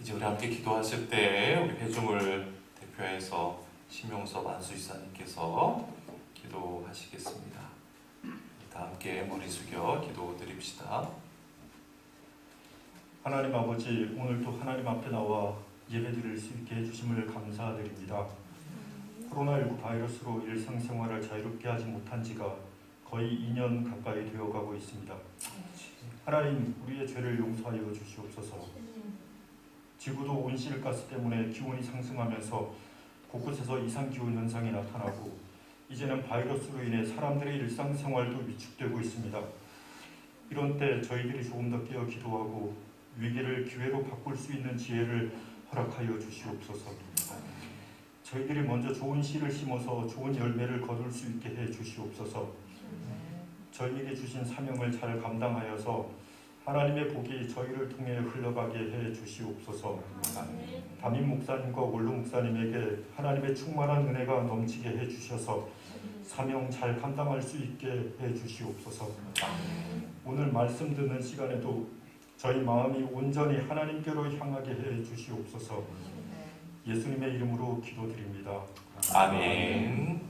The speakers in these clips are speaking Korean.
이제 우리 함께 기도하실 때 우리 회중을 대표해서 심용섭 안수이사님께서 기도하시겠습니다. 다 함께 머리 숙여 기도 드립시다. 하나님 아버지, 오늘도 하나님 앞에 나와 예배드릴 수 있게 해주심을 감사드립니다. 코로나19 바이러스로 일상생활을 자유롭게 하지 못한 지가 거의 2년 가까이 되어가고 있습니다. 하나님, 우리의 죄를 용서하여 주시옵소서. 지구도 온실가스 때문에 기온이 상승하면서 곳곳에서 이상기온 현상이 나타나고 이제는 바이러스로 인해 사람들의 일상생활도 위축되고 있습니다. 이런 때 저희들이 조금 더 깨어 기도하고 위기를 기회로 바꿀 수 있는 지혜를 허락하여 주시옵소서. 저희들이 먼저 좋은 씨를 심어서 좋은 열매를 거둘 수 있게 해 주시옵소서. 저희에게 주신 사명을 잘 감당하여서 하나님의 복이 저희를 통해 흘러가게 해 주시옵소서. 담임 목사님과 원로 목사님에게 하나님의 충만한 은혜가 넘치게 해 주셔서 사명 잘 감당할 수 있게 해 주시옵소서. 오늘 말씀 듣는 시간에도 저희 마음이 온전히 하나님께로 향하게 해 주시옵소서. 예수님의 이름으로 기도드립니다. 아멘.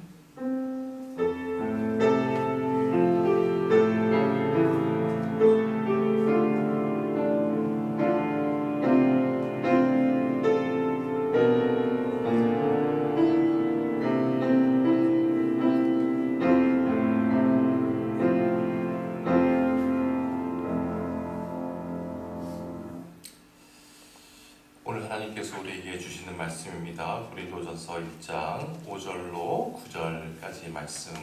하나님께서 우리에게 주시는 말씀입니다. 고린도전서 1장 5절로 9절까지 말씀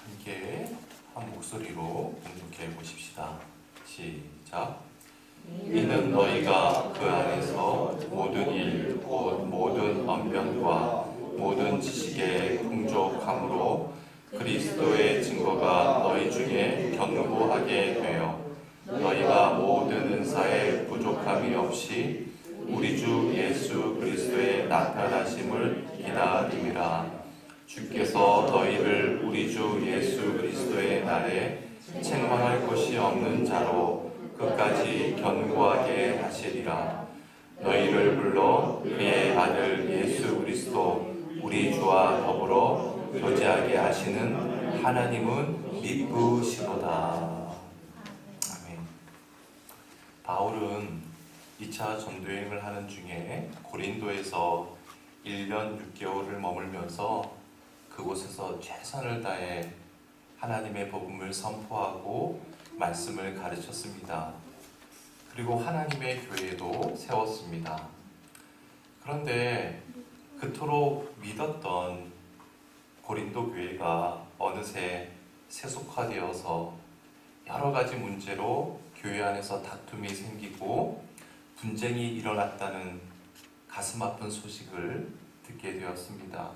함께 한 목소리로 공독해 보십시다. 시작. 이는 너희가 그 안에서 모든 일 곧 모든 언변과 모든 지식에 풍족함으로 그리스도의 증거가 너희 중에 견고하게 되어 너희가 모든 은사에 부족함이 없이 우리 주 예수 그리스도의 나타나심을 기다림이라. 주께서 너희를 우리 주 예수 그리스도의 날에 책망할 것이 없는 자로 끝까지 견고하게 하시리라. 너희를 불러 그의 아들 예수 그리스도 우리 주와 더불어 교제하게 하시는 하나님은 미쁘시도다. 바울은 2차 전도여행을 하는 중에 고린도에서 1년 6개월을 머물면서 그곳에서 최선을 다해 하나님의 복음을 선포하고 말씀을 가르쳤습니다. 그리고 하나님의 교회도 세웠습니다. 그런데 그토록 믿었던 고린도 교회가 어느새 세속화되어서 여러 가지 문제로 교회 안에서 다툼이 생기고 분쟁이 일어났다는 가슴 아픈 소식을 듣게 되었습니다.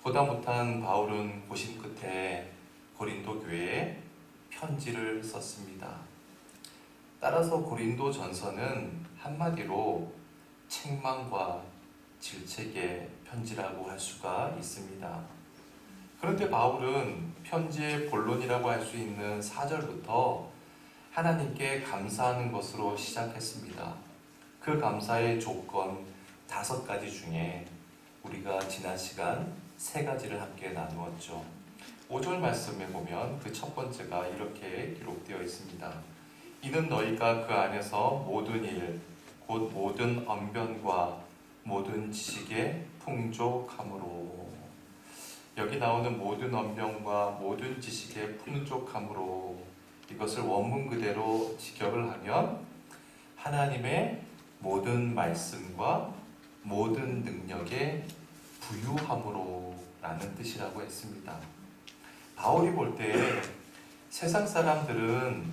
보다 못한 바울은 고심 끝에 고린도 교회에 편지를 썼습니다. 따라서 고린도 전서는 한마디로 책망과 질책의 편지라고 할 수가 있습니다. 그런데 바울은 편지의 본론이라고 할 수 있는 4절부터 하나님께 감사하는 것으로 시작했습니다. 그 감사의 조건 5가지 중에 우리가 지난 시간 3가지를 함께 나누었죠. 5절 말씀에 보면 그 첫 번째가 이렇게 기록되어 있습니다. 이는 너희가 그 안에서 모든 일, 곧 모든 언변과 모든 지식에 풍족함으로. 여기 나오는 모든 언변과 모든 지식에 풍족함으로, 이것을 원문 그대로 직역을 하면 하나님의 모든 말씀과 모든 능력에 부유함으로 라는 뜻이라고 했습니다. 바울이 볼 때 세상 사람들은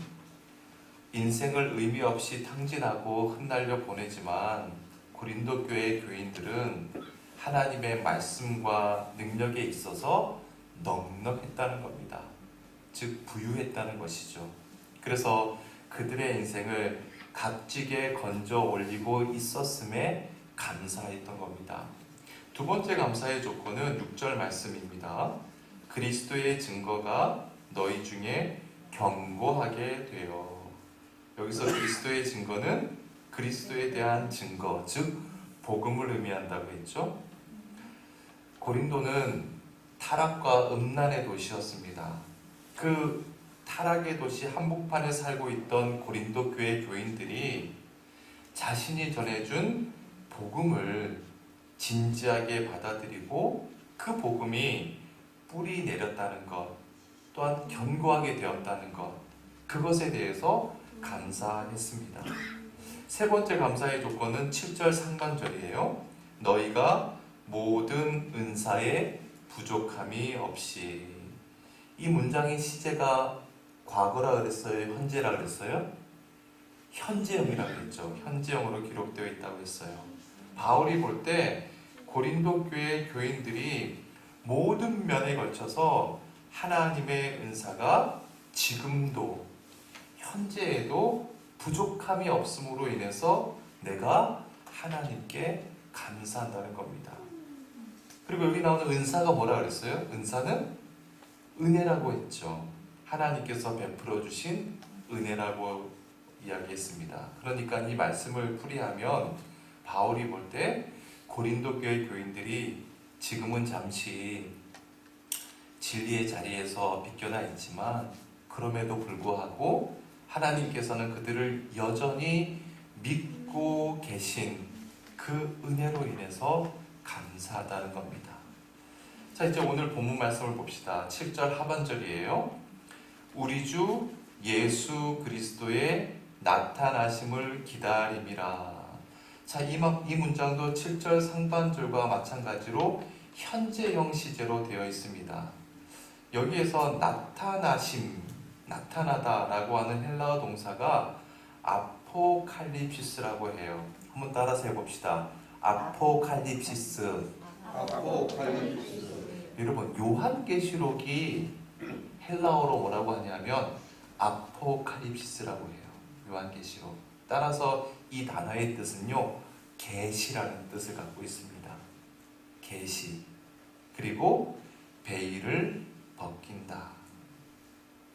인생을 의미 없이 탕진하고 흩날려 보내지만 고린도 교회 교인들은 하나님의 말씀과 능력에 있어서 넉넉했다는 겁니다. 즉 부유했다는 것이죠. 그래서 그들의 인생을 값지게 건져 올리고 있었음에 감사했던 겁니다. 두 번째 감사의 조건은 6절 말씀입니다. 그리스도의 증거가 너희 중에 견고하게 되어. 여기서 그리스도의 증거는 그리스도에 대한 증거, 즉 복음을 의미한다고 했죠. 고린도는 타락과 음란의 도시였습니다. 그 타락의 도시 한복판에 살고 있던 고린도 교회 교인들이 자신이 전해준 복음을 진지하게 받아들이고 그 복음이 뿌리 내렸다는 것, 또한 견고하게 되었다는 것, 그것에 대해서 감사했습니다. 세 번째 감사의 조건은 7절 상반절이에요. 너희가 모든 은사에 부족함이 없이. 이 문장의 시제가 과거라 그랬어요? 현재라 그랬어요? 현재형이라고 했죠. 현재형으로 기록되어 있다고 했어요. 바울이 볼 때 고린도 교회 교인들이 모든 면에 걸쳐서 하나님의 은사가 지금도 현재에도 부족함이 없음으로 인해서 내가 하나님께 감사한다는 겁니다. 그리고 여기 나오는 은사가 뭐라 그랬어요? 은사는 은혜라고 했죠. 하나님께서 베풀어 주신 은혜라고 이야기했습니다. 그러니까 이 말씀을 풀이하면 바울이 볼 때 고린도 교회 교인들이 지금은 잠시 진리의 자리에서 비껴나 있지만 그럼에도 불구하고 하나님께서는 그들을 여전히 믿고 계신 그 은혜로 인해서 감사하다는 겁니다. 자, 이제 오늘 본문 말씀을 봅시다. 7절 하반절이에요. 우리 주 예수 그리스도의 나타나심을 기다림이라. 자, 이 문장도 7절 상반절과 마찬가지로 현재형 시제로 되어 있습니다. 여기에서 나타나심, 나타나다라고 하는 헬라어 동사가 아포칼립시스라고 해요. 한번 따라서 해봅시다. 아포칼립시스. 여러분, 요한계시록이 헬라어로 뭐라고 하냐면 아포칼립시스라고 해요. 요한계시록. 따라서 이 단어의 뜻은요, 계시라는 뜻을 갖고 있습니다. 계시. 그리고 베일을 벗긴다.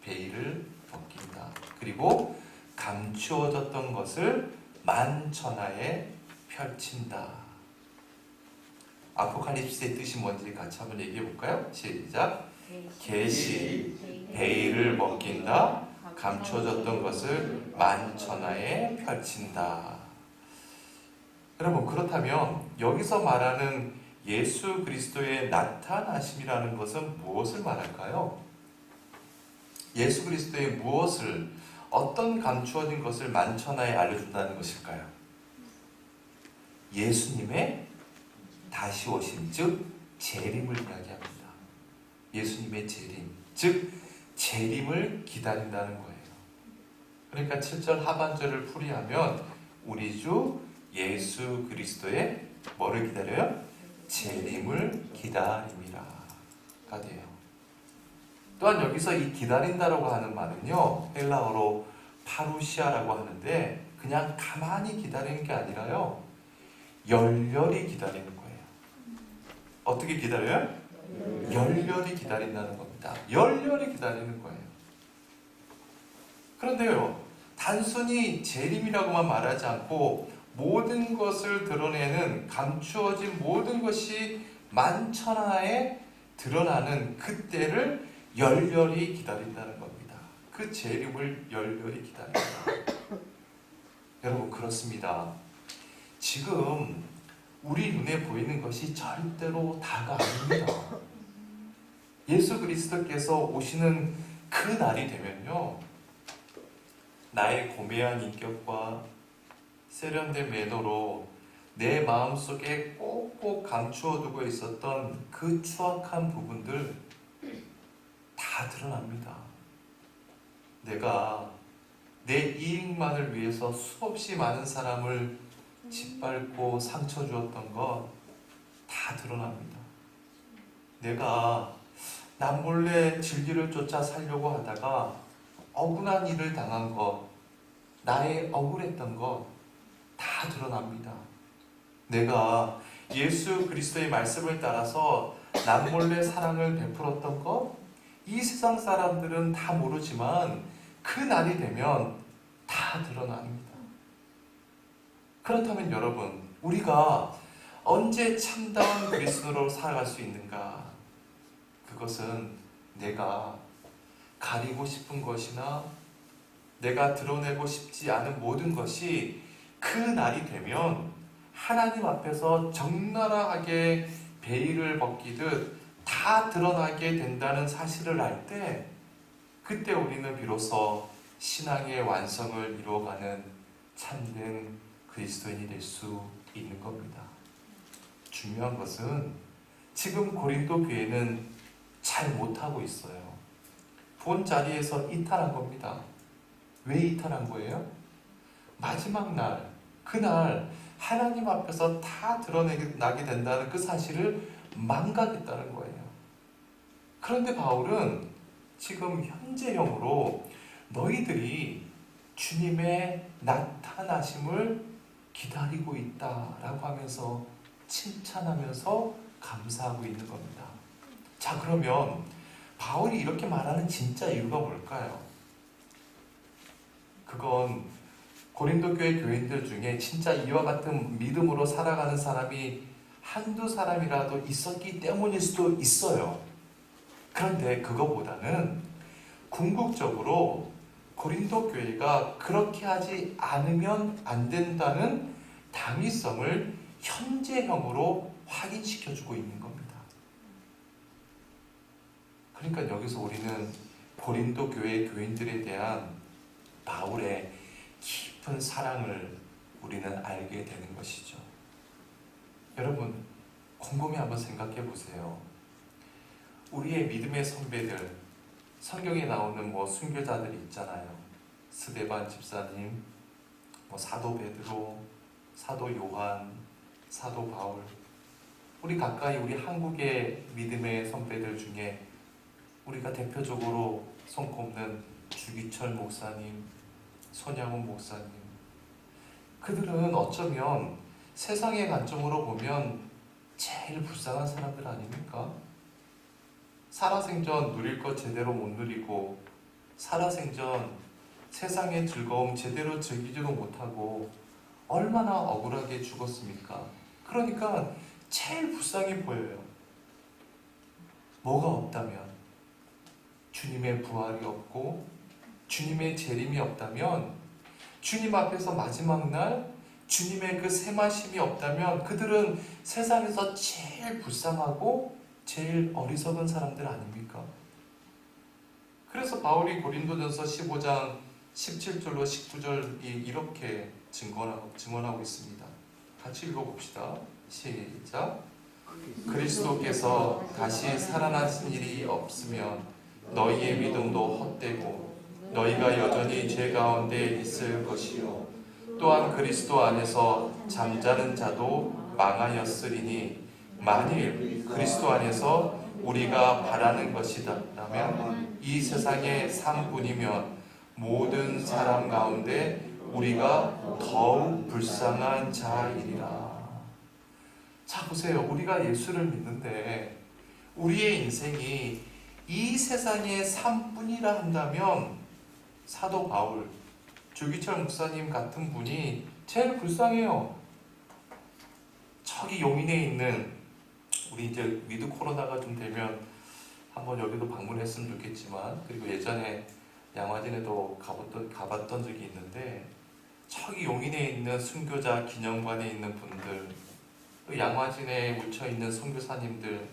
베일을 벗긴다. 그리고 감추어졌던 것을 만천하에 펼친다. 아포칼립스의 뜻이 뭔지 같이 한번 얘기해 볼까요? 시작. 계시, 베일을 벗긴다. 감추어졌던 것을 만천하에 펼친다. 여러분, 그렇다면 여기서 말하는 예수 그리스도의 나타나심이라는 것은 무엇을 말할까요? 예수 그리스도의 무엇을, 어떤 감추어진 것을 만천하에 알려준다는 것일까요? 예수님의 다시 오심, 즉 재림을 이야기합니다. 예수님의 재림, 즉 재림을 기다린다는 거예요. 그러니까 7절 하반절을 풀이하면 우리 주 예수 그리스도의 뭐를 기다려요? 재림을 기다림이라가 돼요. 또한 여기서 이 기다린다라고 하는 말은요, 헬라어로 파루시아라고 하는데 그냥 가만히 기다리는 게 아니라요, 열렬히 기다리는 거예요. 어떻게 기다려요? 열렬히 기다린다는 겁니다. 열렬히 기다리는 거예요. 그런데요, 단순히 재림이라고만 말하지 않고 모든 것을 드러내는, 감추어진 모든 것이 만천하에 드러나는 그때를 열렬히 기다린다는 겁니다. 그 재림을 열렬히 기다린다. 여러분, 그렇습니다. 지금 우리 눈에 보이는 것이 절대로 다가 아닙니다. 예수 그리스도께서 오시는 그 날이 되면요, 나의 고매한 인격과 세련된 매너로 내 마음속에 꼭꼭 감추어두고 있었던 그 추악한 부분들 다 드러납니다. 내가 내 이익만을 위해서 수없이 많은 사람을 짓밟고 상처 주었던 것 다 드러납니다. 내가 남몰래 진리를 쫓아 살려고 하다가 억울한 일을 당한 것, 나의 억울했던 것 다 드러납니다. 내가 예수 그리스도의 말씀을 따라서 남몰래 사랑을 베풀었던 것, 이 세상 사람들은 다 모르지만 그 날이 되면 다 드러납니다. 그렇다면 여러분, 우리가 언제 참다운 그리스도로 살아갈 수 있는가? 그것은 내가 가리고 싶은 것이나 내가 드러내고 싶지 않은 모든 것이 그 날이 되면 하나님 앞에서 적나라하게 베일을 벗기듯 다 드러나게 된다는 사실을 알 때, 그때 우리는 비로소 신앙의 완성을 이루어가는 참된 그리스도인이 될 수 있는 겁니다. 중요한 것은 지금 고린도 교회는 잘 못하고 있어요. 본 자리에서 이탈한 겁니다. 왜 이탈한 거예요? 마지막 날, 그날 하나님 앞에서 다 드러나게 된다는 그 사실을 망각했다는 거예요. 그런데 바울은 지금 현재형으로 너희들이 주님의 나타나심을 기다리고 있다라고 하면서 칭찬하면서 감사하고 있는 겁니다. 자, 그러면 바울이 이렇게 말하는 진짜 이유가 뭘까요? 그건 고린도 교회 교인들 중에 진짜 이와 같은 믿음으로 살아가는 사람이 한두 사람이라도 있었기 때문일 수도 있어요. 그런데 그거보다는 궁극적으로 고린도 교회가 그렇게 하지 않으면 안 된다는 당위성을 현재형으로 확인시켜주고 있는 겁니다. 그러니까 여기서 우리는 고린도 교회 교인들에 대한 바울의 깊은 사랑을 우리는 알게 되는 것이죠. 여러분, 곰곰이 한번 생각해 보세요. 우리의 믿음의 선배들, 성경에 나오는 순교자들이 있잖아요. 스데반 집사님, 사도 베드로, 사도 요한, 사도 바울. 우리 가까이 우리 한국의 믿음의 선배들 중에 우리가 대표적으로 손꼽는 주기철 목사님, 손양훈 목사님. 그들은 어쩌면 세상의 관점으로 보면 제일 불쌍한 사람들 아닙니까? 살아생전 누릴 것 제대로 못 누리고, 살아생전 세상의 즐거움 제대로 즐기지도 못하고 얼마나 억울하게 죽었습니까? 그러니까 제일 불쌍해 보여요. 뭐가 없다면, 주님의 부활이 없고 주님의 재림이 없다면, 주님 앞에서 마지막 날 주님의 그 세마심이 없다면 그들은 세상에서 제일 불쌍하고 제일 어리석은 사람들 아닙니까? 그래서 바울이 고린도전서 15장 17절로 19절 이렇게 증언하고 있습니다. 같이 읽어봅시다. 시작. 그리스도께서 다시 살아나신 일이 없으면 너희의 믿음도 헛되고 너희가 여전히 죄 가운데 있을 것이요 또한 그리스도 안에서 잠자는 자도 망하였으리니 만일 그리스도 안에서 우리가 바라는 것이라면 이 세상의 삶뿐이면 모든 사람 가운데 우리가 더욱 불쌍한 자이리라. 자, 보세요. 우리가 예수를 믿는데 우리의 인생이 이 세상의 삶뿐이라 한다면 사도 바울, 주기철 목사님 같은 분이 제일 불쌍해요. 저기 용인에 있는, 우리 이제 위드 코로나가 좀 되면 한번 여기도 방문했으면 좋겠지만, 그리고 예전에 양화진에도 가봤던 적이 있는데, 저기 용인에 있는 순교자 기념관에 있는 분들, 또 양화진에 묻혀 있는 선교사님들,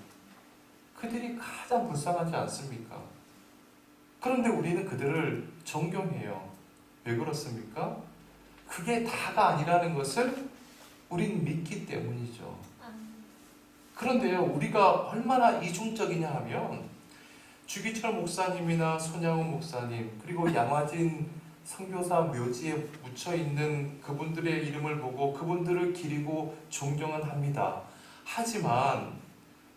그들이 가장 불쌍하지 않습니까? 그런데 우리는 그들을 존경해요. 왜 그렇습니까? 그게 다가 아니라는 것을 우리는 믿기 때문이죠. 그런데요, 우리가 얼마나 이중적이냐 하면 주기철 목사님이나 손양훈 목사님, 그리고 양화진 선교사 묘지에 묻혀있는 그분들의 이름을 보고 그분들을 기리고 존경은 합니다. 하지만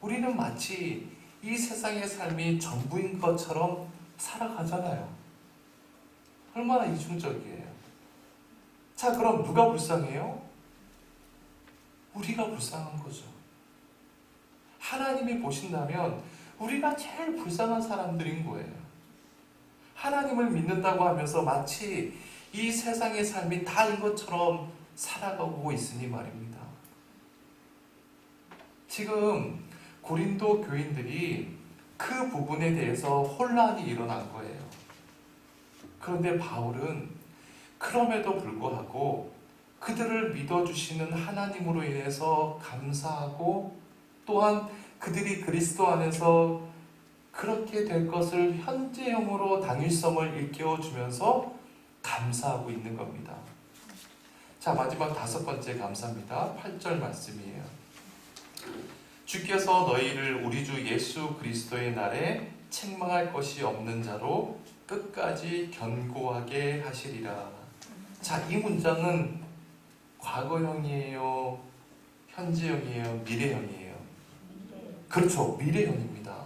우리는 마치 이 세상의 삶이 전부인 것처럼 살아가잖아요. 얼마나 이중적이에요. 자, 그럼 누가 불쌍해요? 우리가 불쌍한 거죠. 하나님이 보신다면 우리가 제일 불쌍한 사람들인 거예요. 하나님을 믿는다고 하면서 마치 이 세상의 삶이 다 이것처럼 살아가고 있으니 말입니다. 지금 고린도 교인들이 그 부분에 대해서 혼란이 일어난 거예요. 그런데 바울은 그럼에도 불구하고 그들을 믿어주시는 하나님으로 인해서 감사하고 또한 그들이 그리스도 안에서 그렇게 될 것을 현재형으로 당일성을 일깨워주면서 감사하고 있는 겁니다. 자, 마지막 5번째 감사입니다. 8절 말씀이에요. 주께서 너희를 우리 주 예수 그리스도의 날에 책망할 것이 없는 자로 끝까지 견고하게 하시리라. 자, 이 문장은 과거형이에요? 현재형이에요? 미래형이에요? 그렇죠. 미래형입니다.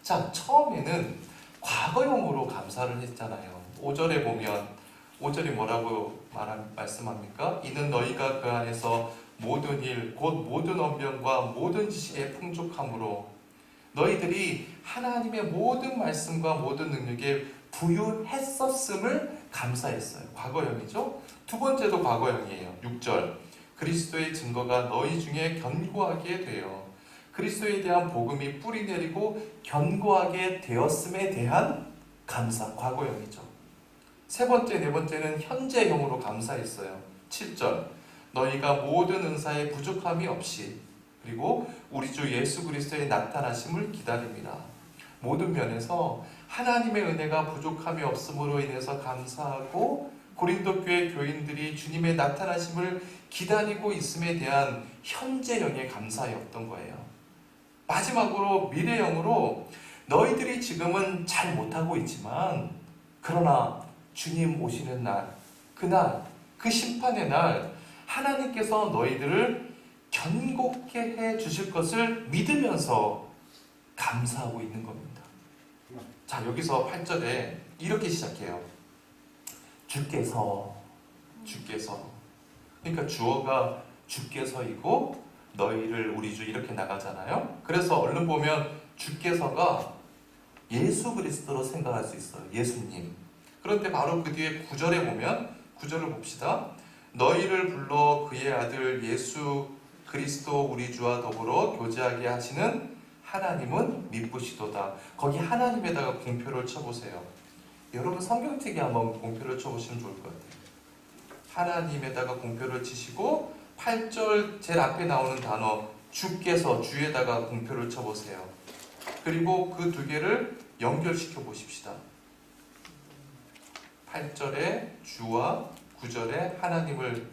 자, 처음에는 과거형으로 감사를 했잖아요. 5절에 보면 5절이 뭐라고 말씀합니까? 이는 너희가 그 안에서 모든 일, 곧 모든 언변과 모든 지식에 풍족함으로 너희들이 하나님의 모든 말씀과 모든 능력에 부유했었음을 감사했어요. 과거형이죠. 두 번째도 과거형이에요. 6절 그리스도의 증거가 너희 중에 견고하게 되어 그리스도에 대한 복음이 뿌리 내리고 견고하게 되었음에 대한 감사, 과거형이죠. 세 번째, 네 번째는 현재형으로 감사했어요. 7절 너희가 모든 은사에 부족함이 없이 그리고 우리 주 예수 그리스도의 나타나심을 기다립니다. 모든 면에서 하나님의 은혜가 부족함이 없음으로 인해서 감사하고 고린도 교회 교인들이 주님의 나타나심을 기다리고 있음에 대한 현재형의 감사였던 거예요. 마지막으로 미래형으로 너희들이 지금은 잘 못하고 있지만 그러나 주님 오시는 날, 그날, 그 심판의 날 하나님께서 너희들을 견고케 해 주실 것을 믿으면서 감사하고 있는 겁니다. 자, 여기서 8절에 이렇게 시작해요. 주께서 그러니까 주어가 주께서이고 너희를 우리 주 이렇게 나가잖아요. 그래서 얼른 보면 주께서가 예수 그리스도로 생각할 수 있어요. 예수님. 그런데 바로 그 뒤에 9절에 보면 9절을 봅시다. 너희를 불러 그의 아들 예수 그리스도 우리 주와 더불어 교제하게 하시는 하나님은 미쁘시도다. 거기 하나님에다가 공표를 쳐보세요. 여러분 성경책에 한번 공표를 쳐보시면 좋을 것 같아요. 하나님에다가 공표를 치시고 8절 제일 앞에 나오는 단어 주께서 주에다가 공표를 쳐보세요. 그리고 그 두 개를 연결시켜 보십시다. 8절에 주와 9절에 하나님을,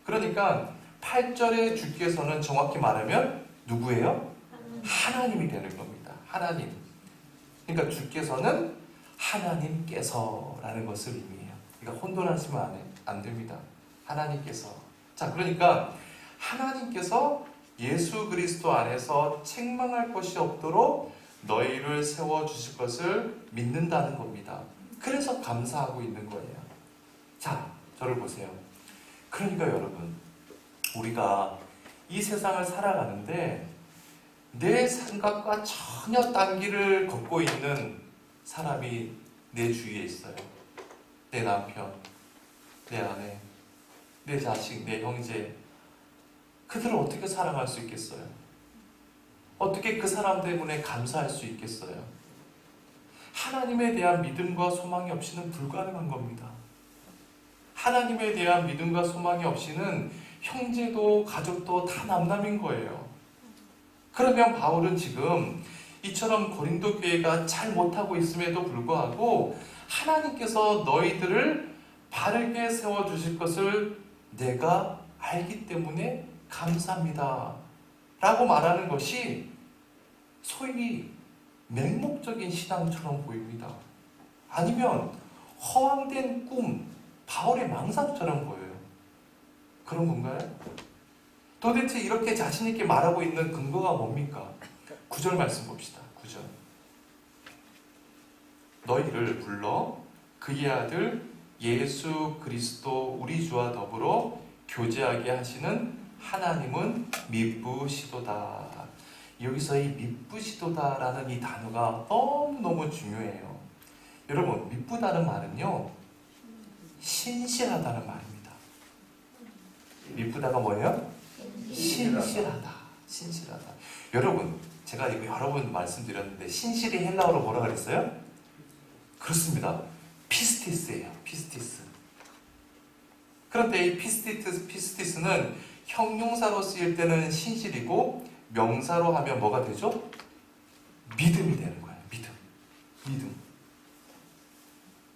그러니까 8절에 주께서는 정확히 말하면 누구예요? 하나님이 되는 겁니다. 하나님. 그러니까 주께서는 하나님께서라는 것을 의미해요. 그러니까 혼돈하시면 안 됩니다. 하나님께서. 자, 그러니까 하나님께서 예수 그리스도 안에서 책망할 것이 없도록 너희를 세워주실 것을 믿는다는 겁니다. 그래서 감사하고 있는 거예요. 자, 저를 보세요. 그러니까 여러분, 우리가 이 세상을 살아가는데 내 생각과 전혀 딴 길을 걷고 있는 사람이 내 주위에 있어요. 내 남편, 내 아내, 내 자식, 내 형제. 그들을 어떻게 사랑할 수 있겠어요? 어떻게 그 사람 때문에 감사할 수 있겠어요? 하나님에 대한 믿음과 소망이 없이는 불가능한 겁니다. 하나님에 대한 믿음과 소망이 없이는 형제도 가족도 다 남남인 거예요. 그러면 바울은 지금 이처럼 고린도 교회가 잘 못하고 있음에도 불구하고 하나님께서 너희들을 바르게 세워주실 것을 내가 알기 때문에 감사합니다 라고 말하는 것이 소위 맹목적인 신앙처럼 보입니다. 아니면 허황된 꿈, 바울의 망상처럼 보여요. 그런 건가요? 도대체 이렇게 자신 있게 말하고 있는 근거가 뭡니까? 9절 말씀 봅시다. 9절. 너희를 불러 그의 아들 예수 그리스도 우리 주와 더불어 교제하게 하시는 하나님은 미쁘시도다. 여기서 이 미쁘시도다라는 이 단어가 너무너무 중요해요. 여러분, 미쁘다는 말은요, 신실하다는 말입니다. 미쁘다가 뭐예요? 신실하다. 신실하다. 여러분, 제가 이거 여러 번 말씀드렸는데 신실이 헬라어로 뭐라 그랬어요? 그렇습니다. 피스티스예요. 피스티스. 그런데 이 피스티스는 형용사로 쓰일 때는 신실이고 명사로 하면 뭐가 되죠? 믿음이 되는 거예요. 믿음.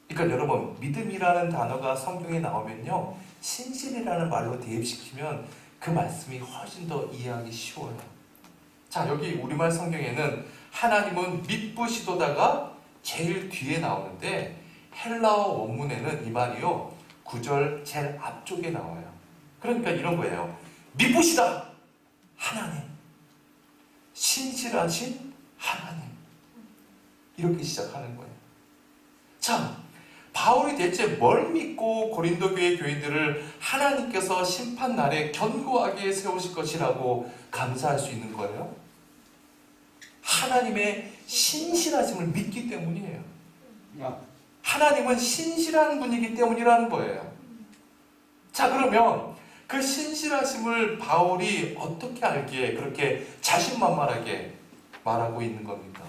그러니까 여러분, 믿음이라는 단어가 성경에 나오면요, 신실이라는 말로 대입시키면 그 말씀이 훨씬 더 이해하기 쉬워요. 자, 여기 우리말 성경에는 하나님은 미쁘시도다가 제일 뒤에 나오는데 헬라어 원문에는 이 말이요, 9절 제일 앞쪽에 나와요. 그러니까 이런 거예요. 미쁘시다 하나님, 신실하신 하나님, 이렇게 시작하는 거예요. 자, 바울이 대체 뭘 믿고 고린도 교회 교인들을 하나님께서 심판날에 견고하게 세우실 것이라고 감사할 수 있는 거예요? 하나님의 신실하심을 믿기 때문이에요. 하나님은 신실한 분이기 때문이라는 거예요. 자, 그러면 그 신실하심을 바울이 어떻게 알기에 그렇게 자신만만하게 말하고 있는 겁니까?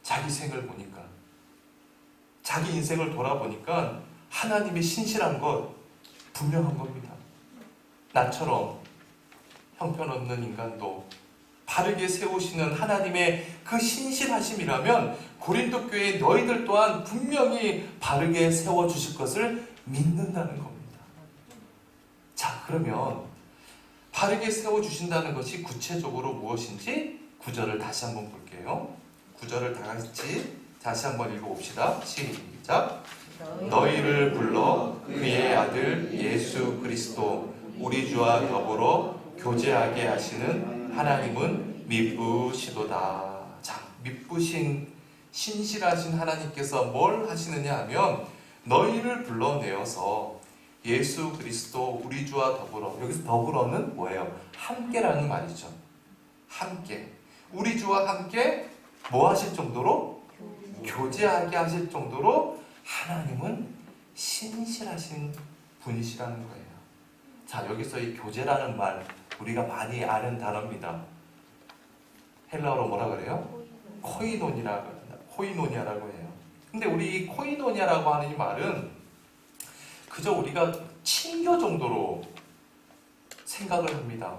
자기 생을 보니까, 자기 인생을 돌아보니까 하나님이 신실한 것 분명한 겁니다. 나처럼 형편없는 인간도 바르게 세우시는 하나님의 그 신실하심이라면 고린도 교회 너희들 또한 분명히 바르게 세워주실 것을 믿는다는 겁니다. 자, 그러면 바르게 세워주신다는 것이 구체적으로 무엇인지 9절을 다시 한번 볼게요. 9절을 다 같이 다시 한번 읽어봅시다. 시작. 너희를 불러 그의 아들 예수 그리스도 우리 주와 더불어 교제하게 하시는 하나님은 미쁘시도다. 자, 미쁘신 신실하신 하나님께서 뭘 하시느냐 하면 너희를 불러내어서 예수 그리스도 우리 주와 더불어, 여기서 더불어는 뭐예요? 함께라는 말이죠. 함께, 우리 주와 함께 뭐 하실 정도로? 교제하게 하실 정도로 하나님은 신실하신 분이시라는 거예요. 자, 여기서 이 교제라는 말 우리가 많이 아는 단어입니다. 헬라어로 뭐라 그래요? 코이노니아라고 해요. 근데 우리 이 코이노니아라고 하는 이 말은 그저 우리가 친교 정도로 생각을 합니다.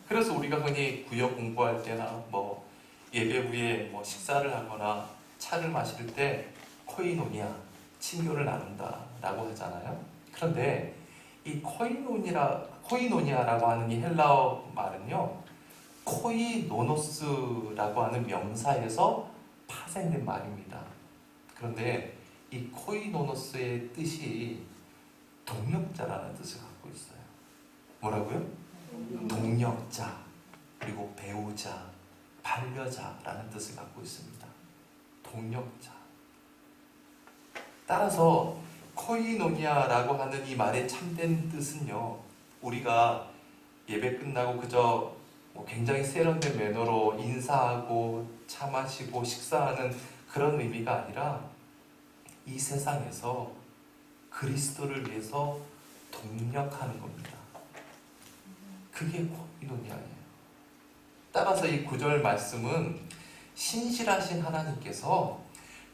그래서 우리가 흔히 구역 공부할 때나 뭐 예배 후에 뭐 식사를 하거나 차를 마실 때 코이노니아, 친교를 나눈다라고 하잖아요. 그런데 이 코이노니아라고 하는 이 헬라어 말은요, 코이노노스라고 하는 명사에서 파생된 말입니다. 그런데 이 코이노노스의 뜻이 동력자라는 뜻을 갖고 있어요. 뭐라고요? 동력자, 그리고 배우자, 반려자라는 뜻을 갖고 있습니다. 동력자. 따라서 코이노니아라고 하는 이 말의 참된 뜻은요, 우리가 예배 끝나고 그저 굉장히 세련된 매너로 인사하고 차 마시고 식사하는 그런 의미가 아니라 이 세상에서 그리스도를 위해서 동력하는 겁니다. 그게 코이노니아예요. 따라서 이 9절 말씀은 신실하신 하나님께서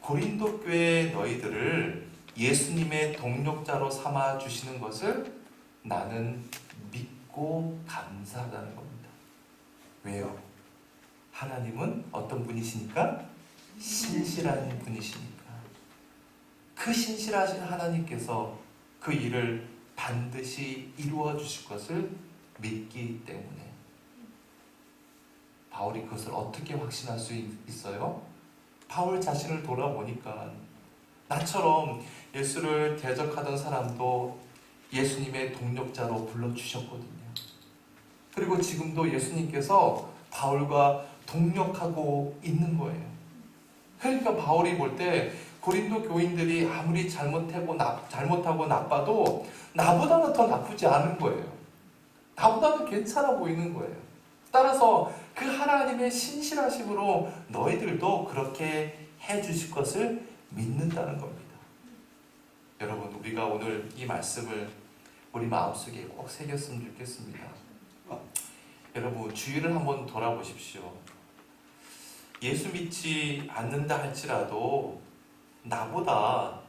고린도 교회 너희들을 예수님의 동력자로 삼아 주시는 것을 나는 믿고 감사하다는 겁니다. 왜요? 하나님은 어떤 분이시니까? 신실한 분이시니까. 그 신실하신 하나님께서 그 일을 반드시 이루어 주실 것을 믿기 때문에 바울이 그것을 어떻게 확신할 수 있어요? 바울 자신을 돌아보니까 나처럼 예수를 대적하던 사람도 예수님의 동력자로 불러주셨거든요. 그리고 지금도 예수님께서 바울과 동력하고 있는 거예요. 그러니까 바울이 볼 때 고린도 교인들이 아무리 잘못하고 나빠도 나보다는 더 나쁘지 않은 거예요. 나보다는 괜찮아 보이는 거예요. 따라서 그 하나님의 신실하심으로 너희들도 그렇게 해주실 것을 믿는다는 겁니다. 여러분, 우리가 오늘 이 말씀을 우리 마음속에 꼭 새겼으면 좋겠습니다. 여러분, 주위를 한번 돌아보십시오. 예수 믿지 않는다 할지라도 나보다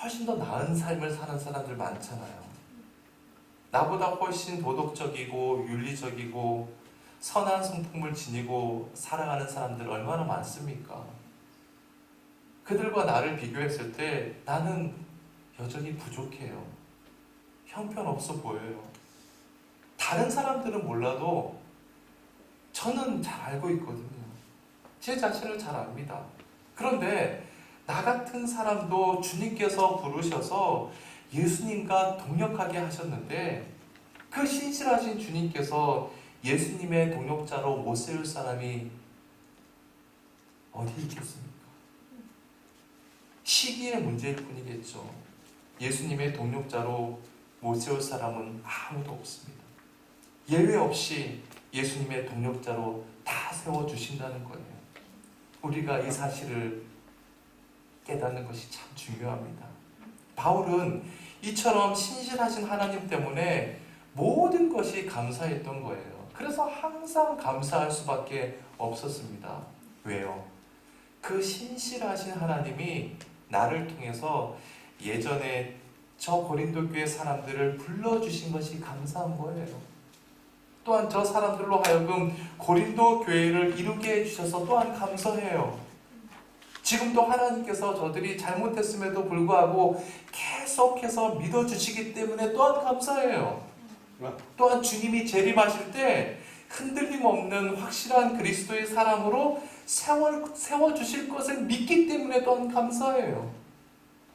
훨씬 더 나은 삶을 사는 사람들 많잖아요. 나보다 훨씬 도덕적이고 윤리적이고 선한 성품을 지니고 살아가는 사람들 얼마나 많습니까? 그들과 나를 비교했을 때 나는 여전히 부족해요. 형편없어 보여요. 다른 사람들은 몰라도 저는 잘 알고 있거든요. 제 자신을 잘 압니다. 그런데 나 같은 사람도 주님께서 부르셔서 예수님과 동역하게 하셨는데 그 신실하신 주님께서 예수님의 동역자로 못 세울 사람이 어디 있겠습니까? 시기의 문제일 뿐이겠죠. 예수님의 동역자로 못 세울 사람은 아무도 없습니다. 예외 없이 예수님의 동역자로 다 세워주신다는 거예요. 우리가 이 사실을 깨닫는 것이 참 중요합니다. 바울은 이처럼 신실하신 하나님 때문에 모든 것이 감사했던 거예요. 그래서 항상 감사할 수밖에 없었습니다. 왜요? 그 신실하신 하나님이 나를 통해서 예전에 저 고린도 교회 사람들을 불러주신 것이 감사한 거예요. 또한 저 사람들로 하여금 고린도 교회를 이루게 해주셔서 또한 감사해요. 지금도 하나님께서 저들이 잘못했음에도 불구하고 계속해서 믿어주시기 때문에 또한 감사해요. 또한 주님이 재림하실 때 흔들림 없는 확실한 그리스도의 사람으로 세워주실 것을 믿기 때문에 또한 감사해요.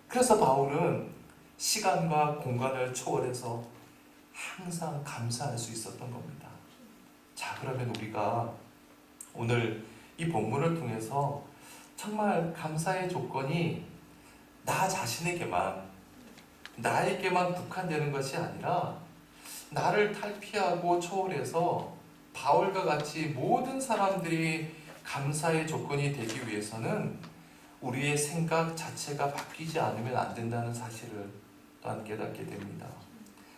그래서 바울은 시간과 공간을 초월해서 항상 감사할 수 있었던 겁니다. 자, 그러면 우리가 오늘 이 본문을 통해서 정말 감사의 조건이 나 자신에게만, 나에게만 국한되는 것이 아니라 나를 탈피하고 초월해서 바울과 같이 모든 사람들이 감사의 조건이 되기 위해서는 우리의 생각 자체가 바뀌지 않으면 안 된다는 사실을 또한 깨닫게 됩니다.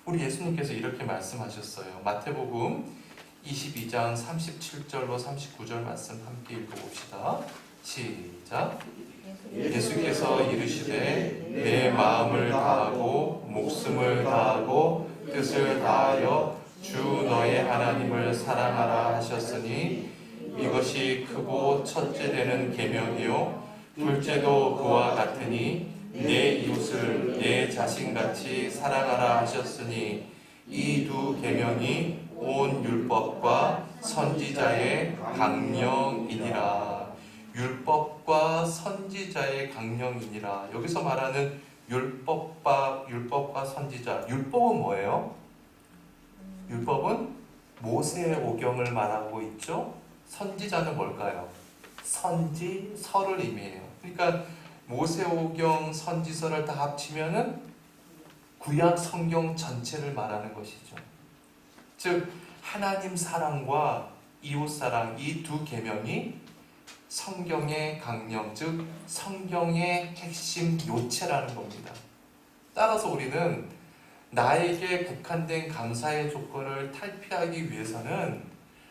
우리 예수님께서 이렇게 말씀하셨어요. 마태복음 22장 37절로 39절 말씀 함께 읽어봅시다. 시작. 예수께서 이르시되 내 마음을 다하고 목숨을 다하고 뜻을 다하여 주 너의 하나님을 사랑하라 하셨으니 이것이 크고 첫째 되는 계명이요 둘째도 그와 같으니 내 이웃을 내 자신같이 사랑하라 하셨으니 이 두 계명이 온 율법과 선지자의 강령이니라. 율법과 선지자의 강령이니라. 여기서 말하는 율법과 선지자. 율법은 뭐예요? 율법은 모세의 오경을 말하고 있죠. 선지자는 뭘까요? 선지서를 의미해요. 그러니까 모세오경, 선지서를 다 합치면은 구약 성경 전체를 말하는 것이죠. 즉 하나님 사랑과 이웃 사랑 이 두 계명이 성경의 강령, 즉 성경의 핵심 요체라는 겁니다. 따라서 우리는 나에게 국한된 감사의 조건을 탈피하기 위해서는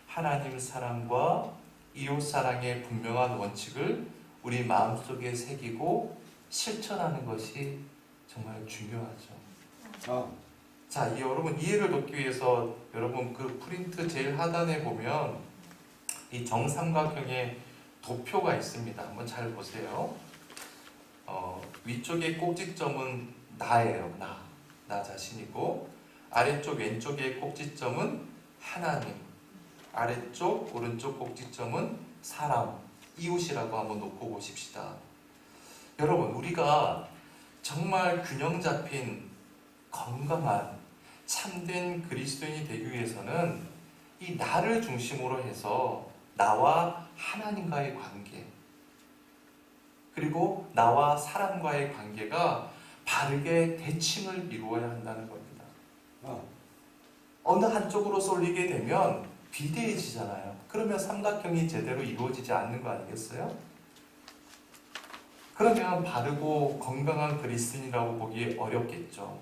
하나님 사랑과 이웃 사랑의 분명한 원칙을 우리 마음속에 새기고 실천하는 것이 정말 중요하죠. 자, 여러분 이해를 돕기 위해서 여러분 그 프린트 제일 하단에 보면 이 정삼각형의 도표가 있습니다. 한번 잘 보세요. 위쪽의 꼭지점은 나예요. 나 자신이고 아래쪽 왼쪽의 꼭지점은 하나님, 아래쪽 오른쪽 꼭지점은 사람, 이웃이라고 한번 놓고 보십시다. 여러분, 우리가 정말 균형 잡힌 건강한 참된 그리스도인이 되기 위해서는 이 나를 중심으로 해서 나와 하나님과의 관계, 그리고 나와 사람과의 관계가 바르게 대칭을 이루어야 한다는 겁니다. 어느 한쪽으로 쏠리게 되면 비대해지잖아요. 그러면 삼각형이 제대로 이루어지지 않는 거 아니겠어요? 그러면 바르고 건강한 그리스도인이라고 보기 어렵겠죠.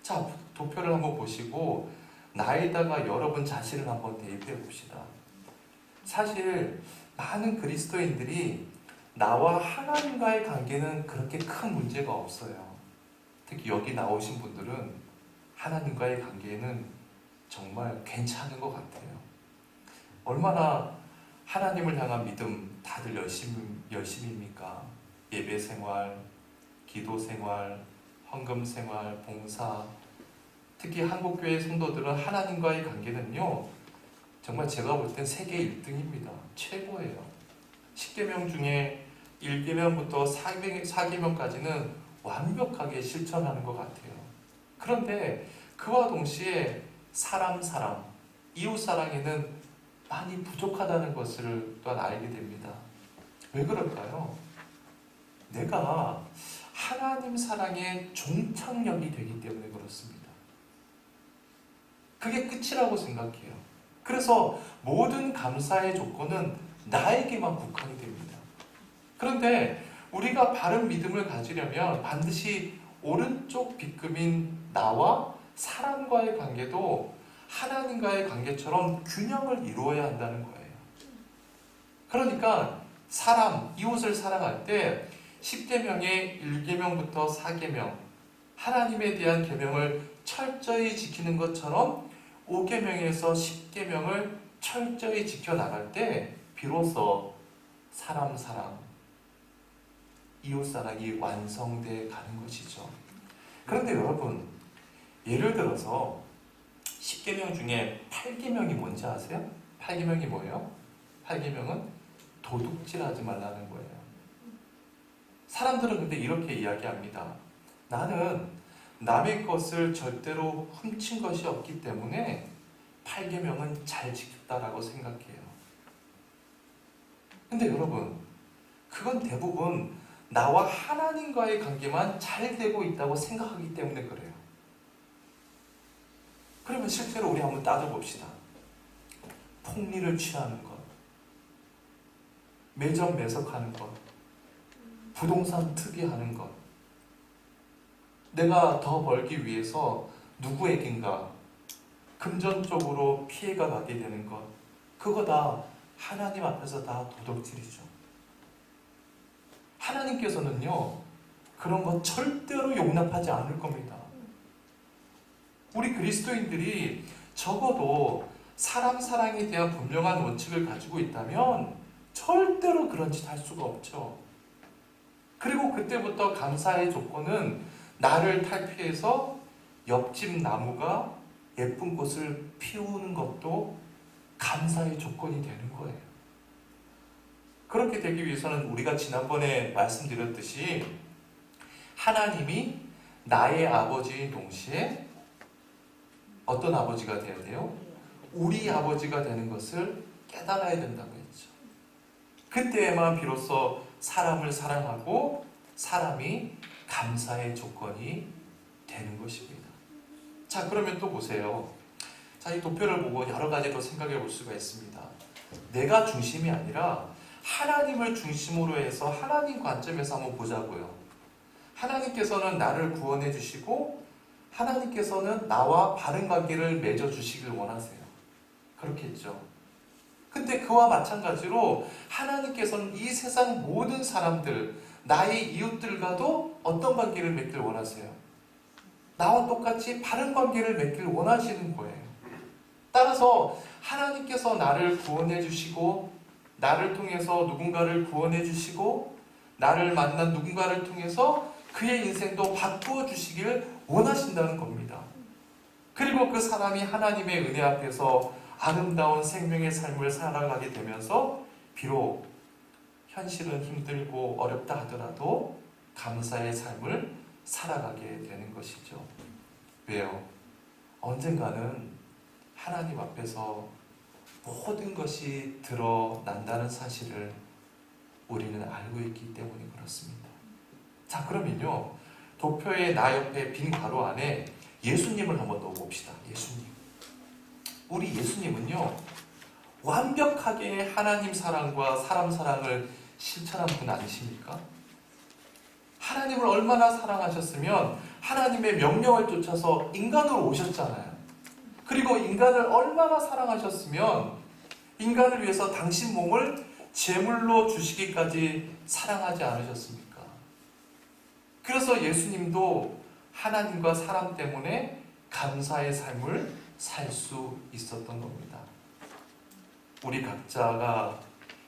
자, 도표를 한번 보시고 나에다가 여러분 자신을 한번 대입해 봅시다. 사실 많은 그리스도인들이 나와 하나님과의 관계는 그렇게 큰 문제가 없어요. 특히 여기 나오신 분들은 하나님과의 관계는 정말 괜찮은 것 같아요. 얼마나 하나님을 향한 믿음 다들 열심입니까? 예배 생활, 기도 생활, 헌금 생활, 봉사. 특히 한국교회 성도들은 하나님과의 관계는요, 정말 제가 볼 땐 세계 1등입니다. 최고예요. 10계명 중에 1계명부터 4계명까지는 완벽하게 실천하는 것 같아요. 그런데 그와 동시에 사람, 이웃사랑에는 많이 부족하다는 것을 또한 알게 됩니다. 왜 그럴까요? 내가 하나님 사랑의 종착역이 되기 때문에 그렇습니다. 그게 끝이라고 생각해요. 그래서 모든 감사의 조건은 나에게만 국한이 됩니다. 그런데 우리가 바른 믿음을 가지려면 반드시 오른쪽 빗금인 나와 사람과의 관계도 하나님과의 관계처럼 균형을 이루어야 한다는 거예요. 그러니까 사람, 이웃을 사랑할 때 10계명의 1계명부터 4계명 하나님에 대한 계명을 철저히 지키는 것처럼 5계명에서 10계명을 철저히 지켜나갈 때 비로소 사람 사랑, 이웃 사랑이 완성돼 가는 것이죠. 그런데 여러분, 예를 들어서 10계명 중에 8계명이 뭔지 아세요? 8계명이 뭐예요? 8계명은 도둑질하지 말라는 거예요. 사람들은 근데 이렇게 이야기합니다. 나는 남의 것을 절대로 훔친 것이 없기 때문에 8계명은 잘 지켰다라고 생각해요. 근데 여러분, 그건 대부분 나와 하나님과의 관계만 잘 되고 있다고 생각하기 때문에 그래요. 그러면 실제로 우리 한번 따져봅시다. 폭리를 취하는 것, 매점 매석하는 것, 부동산 투기하는 것, 내가 더 벌기 위해서 누구에겐가 금전적으로 피해가 가게 되는 것, 그거 다 하나님 앞에서 다 도둑질이죠. 하나님께서는요, 그런 거 절대로 용납하지 않을 겁니다. 우리 그리스도인들이 적어도 사람 사랑에 대한 분명한 원칙을 가지고 있다면 절대로 그런 짓 할 수가 없죠. 그리고 그때부터 감사의 조건은 나를 탈피해서 옆집 나무가 예쁜 꽃을 피우는 것도 감사의 조건이 되는 거예요. 그렇게 되기 위해서는 우리가 지난번에 말씀드렸듯이 하나님이 나의 아버지인 동시에 어떤 아버지가 되어야 돼요? 우리 아버지가 되는 것을 깨달아야 된다고 했죠. 그때에만 비로소 사람을 사랑하고 사람이 감사의 조건이 되는 것입니다. 자, 그러면 또 보세요. 자, 이 도표를 보고 여러 가지로 생각해 볼 수가 있습니다. 내가 중심이 아니라 하나님을 중심으로 해서 하나님 관점에서 한번 보자고요. 하나님께서는 나를 구원해 주시고 하나님께서는 나와 바른 관계를 맺어 주시길 원하세요. 그렇겠죠. 근데 그와 마찬가지로 하나님께서는 이 세상 모든 사람들, 나의 이웃들과도 어떤 관계를 맺길 원하세요? 나와 똑같이 바른 관계를 맺길 원하시는 거예요. 따라서 하나님께서 나를 구원해 주시고 나를 통해서 누군가를 구원해 주시고 나를 만난 누군가를 통해서 그의 인생도 바꾸어 주시길 원하신다는 겁니다. 그리고 그 사람이 하나님의 은혜 앞에서 아름다운 생명의 삶을 살아가게 되면서 비록 현실은 힘들고 어렵다 하더라도 감사의 삶을 살아가게 되는 것이죠. 왜요? 언젠가는 하나님 앞에서 모든 것이 드러난다는 사실을 우리는 알고 있기 때문에 그렇습니다. 자, 그러면요, 도표의 나 옆에 빈 괄호 안에 예수님을 한번 넣어봅시다. 예수님. 우리 예수님은요, 완벽하게 하나님 사랑과 사람 사랑을 실천한 분 아니십니까? 하나님을 얼마나 사랑하셨으면 하나님의 명령을 쫓아서 인간으로 오셨잖아요. 그리고 인간을 얼마나 사랑하셨으면 인간을 위해서 당신 몸을 제물로 주시기까지 사랑하지 않으셨습니까? 그래서 예수님도 하나님과 사람 때문에 감사의 삶을 살 수 있었던 겁니다. 우리 각자가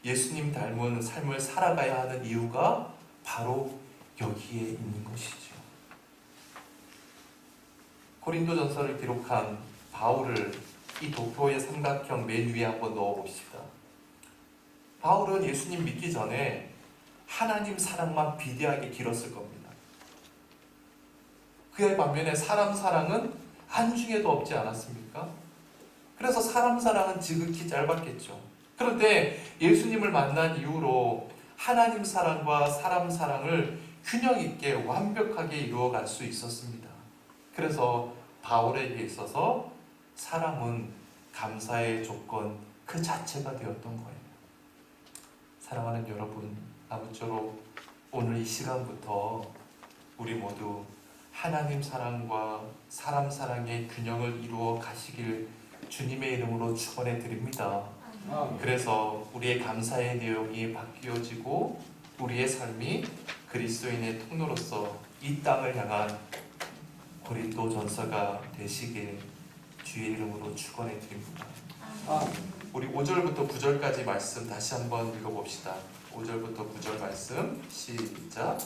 예수님 닮은 삶을 살아가야 하는 이유가 바로 여기에 있는 것이죠. 고린도전서를 기록한 바울을 이 도표의 삼각형 맨 위에 한번 넣어봅시다. 바울은 예수님 믿기 전에 하나님 사랑만 비대하게 길었을 겁니다. 그의 반면에 사람 사랑은 한중에도 없지 않았습니까? 그래서 사람 사랑은 지극히 짧았겠죠. 그런데 예수님을 만난 이후로 하나님 사랑과 사람 사랑을 균형 있게 완벽하게 이루어갈 수 있었습니다. 그래서 바울에게 있어서 사랑은 감사의 조건 그 자체가 되었던 거예요. 사랑하는 여러분, 아무쪼록 오늘 이 시간부터 우리 모두 하나님 사랑과 사람 사랑의 균형을 이루어 가시길 주님의 이름으로 축원해 드립니다. 그래서 우리의 감사의 내용이 바뀌어지고 우리의 삶이 그리스도인의 통로로서 이 땅을 향한 고린도전서가 되시길 주의 이름으로 축원해 드립니다. 우리 5절부터 9절까지 말씀 다시 한번 읽어봅시다. 5절부터 9절 말씀 시작.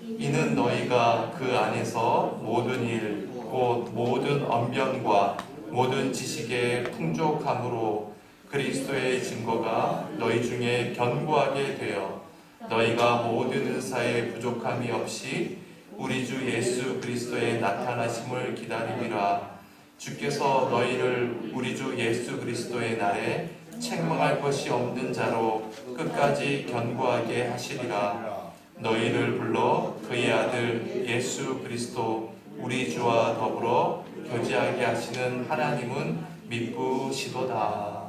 이는 너희가 그 안에서 모든 일, 곧 모든 언변과 모든 지식의 풍족함으로 그리스도의 증거가 너희 중에 견고하게 되어 너희가 모든 은사에 부족함이 없이 우리 주 예수 그리스도의 나타나심을 기다리리라. 주께서 너희를 우리 주 예수 그리스도의 날에 책망할 것이 없는 자로 끝까지 견고하게 하시리라. 너희를 불러 그의 아들 예수 그리스도 우리 주와 더불어 교제하게 하시는 하나님은 미쁘시도다.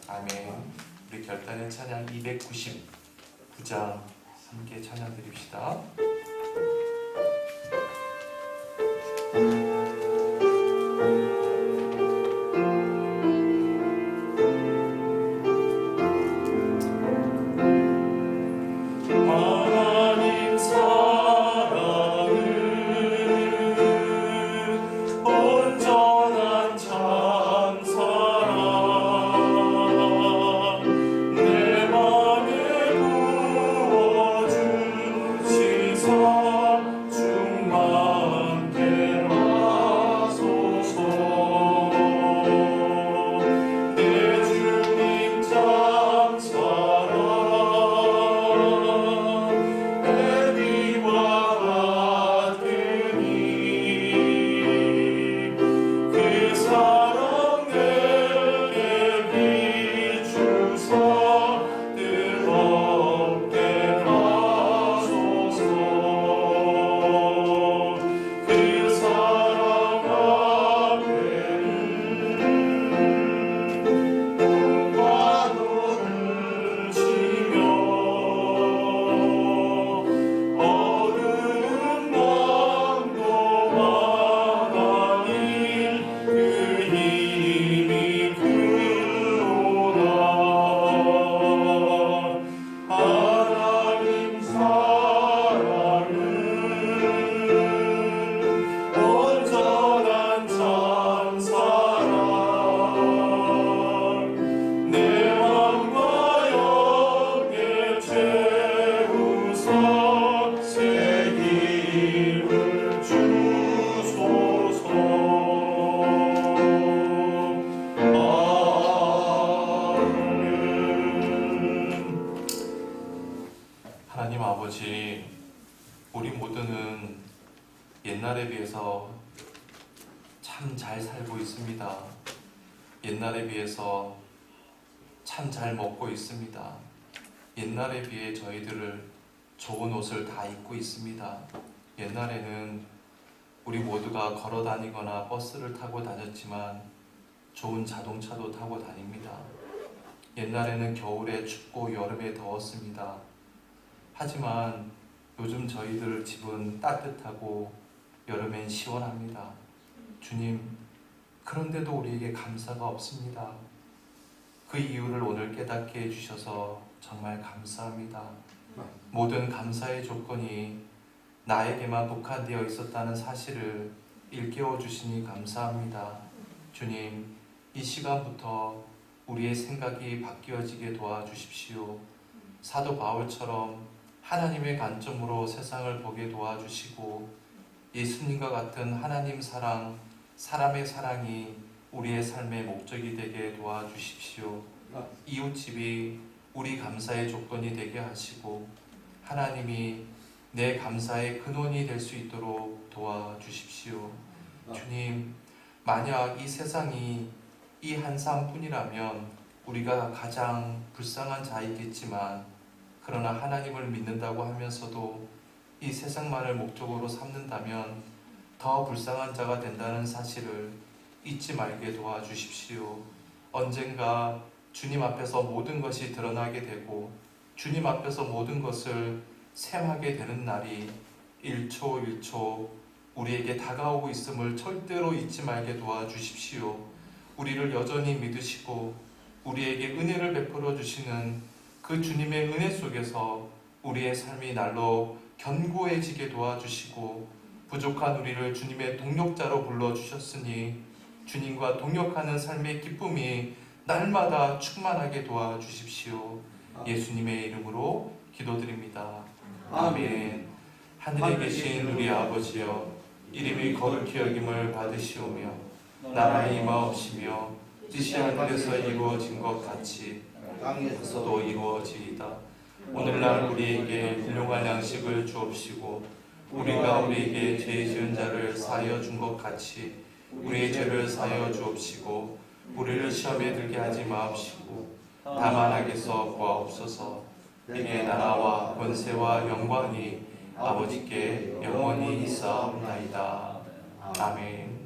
아멘. 우리 결단의 찬양 299장 함께 찬양 드립시다. 하나님 아버지, 우리 모두는 옛날에 비해서 참 잘 살고 있습니다. 옛날에 비해서 참 잘 먹고 있습니다. 옛날에 비해 저희들을 좋은 옷을 다 입고 있습니다. 옛날에는 우리 모두가 걸어 다니거나 버스를 타고 다녔지만 좋은 자동차도 타고 다닙니다. 옛날에는 겨울에 춥고 여름에 더웠습니다. 하지만 요즘 저희들 집은 따뜻하고 여름엔 시원합니다. 주님, 그런데도 우리에게 감사가 없습니다. 그 이유를 오늘 깨닫게 해주셔서 정말 감사합니다. 모든 감사의 조건이 나에게만 국한되어 있었다는 사실을 일깨워 주시니 감사합니다. 주님, 이 시간부터 우리의 생각이 바뀌어지게 도와주십시오. 사도 바울처럼 하나님의 관점으로 세상을 보게 도와주시고 예수님과 같은 하나님 사랑, 사람의 사랑이 우리의 삶의 목적이 되게 도와주십시오. 이웃집이 우리 감사의 조건이 되게 하시고 하나님이 내 감사의 근원이 될 수 있도록 도와주십시오. 주님, 만약 이 세상이 이 한 사람뿐이라면 우리가 가장 불쌍한 자이겠지만 그러나 하나님을 믿는다고 하면서도 이 세상만을 목적으로 삼는다면 더 불쌍한 자가 된다는 사실을 잊지 말게 도와주십시오. 언젠가 주님 앞에서 모든 것이 드러나게 되고 주님 앞에서 모든 것을 셈하게 되는 날이 1초 1초 우리에게 다가오고 있음을 절대로 잊지 말게 도와주십시오. 우리를 여전히 믿으시고 우리에게 은혜를 베풀어 주시는 그 주님의 은혜 속에서 우리의 삶이 날로 견고해지게 도와주시고 부족한 우리를 주님의 동력자로 불러주셨으니 주님과 동역하는 삶의 기쁨이 날마다 충만하게 도와주십시오. 예수님의 이름으로 기도드립니다. 아멘. 하늘에 계신 우리 아버지여, 이름이 거룩히 여김을 받으시오며 나라의 임하옵시며 뜻이 하늘에서 이루어진 것 같이 땅에서도 이루어지이다. 오늘날 우리에게 일용할 양식을 주옵시고 우리가 우리에게 죄 지은 자를 사하여 준 것 같이 우리의 죄를 사하여 주옵시고 우리를 시험에 들게 하지 마옵시고 다만 악에서 구하옵소서. 이게 나라와 권세와 영광이 아버지께 영원히 있사옵나이다. 아멘.